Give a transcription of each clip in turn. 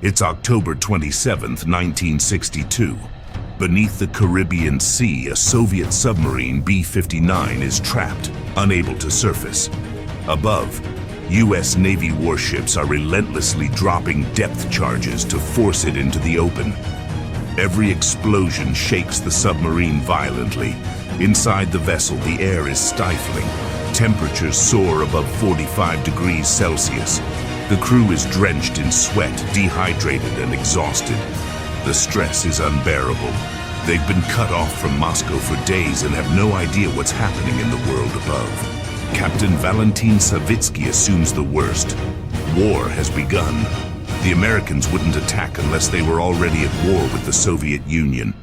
It's October 27th, 1962. Beneath the Caribbean Sea, a Soviet submarine, B-59, is trapped, unable to surface. Above, U.S. Navy warships are relentlessly dropping depth charges to force it into the open. Every explosion shakes the submarine violently. Inside the vessel, the air is stifling. Temperatures soar above 45 degrees Celsius. The crew is drenched in sweat, dehydrated and exhausted. The stress is unbearable. They've been cut off from Moscow for days and have no idea what's happening in the world above. Captain Valentin Savitsky assumes the worst. War has begun. The Americans wouldn't attack unless they were already at war with the Soviet Union.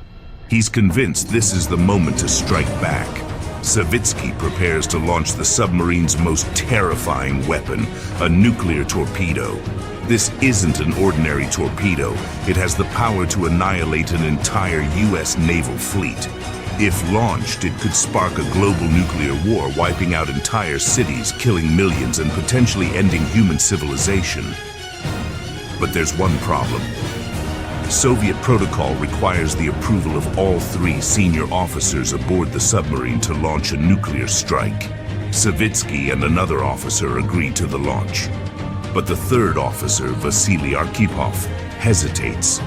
He's convinced this is the moment to strike back. Savitsky prepares to launch the submarine's most terrifying weapon, a nuclear torpedo. This isn't an ordinary torpedo. It has the power to annihilate an entire U.S. naval fleet. If launched, it could spark a global nuclear war, wiping out entire cities, killing millions, and potentially ending human civilization. But there's one problem. Soviet protocol requires the approval of all 3 senior officers aboard the submarine to launch a nuclear strike. Savitsky and another officer agree to the launch. But the 3rd officer, Vasili Arkhipov, hesitates.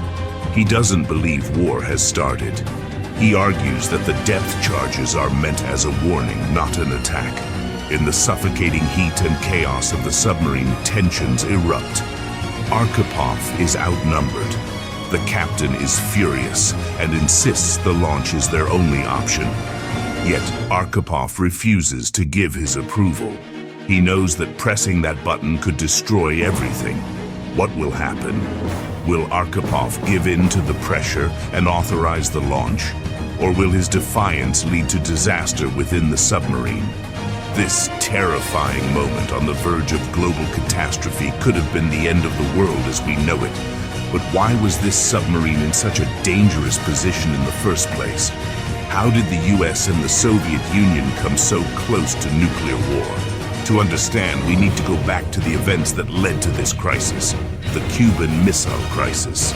He doesn't believe war has started. He argues that the depth charges are meant as a warning, not an attack. In the suffocating heat and chaos of the submarine, tensions erupt. Arkhipov is outnumbered. The captain is furious and insists the launch is their only option. Yet Arkhipov refuses to give his approval. He knows that pressing that button could destroy everything. What will happen? Will Arkhipov give in to the pressure and authorize the launch? Or will his defiance lead to disaster within the submarine? This terrifying moment on the verge of global catastrophe could have been the end of the world as we know it. But why was this submarine in such a dangerous position in the first place? How did the US and the Soviet Union come so close to nuclear war? To understand, we need to go back to the events that led to this crisis, the Cuban Missile Crisis.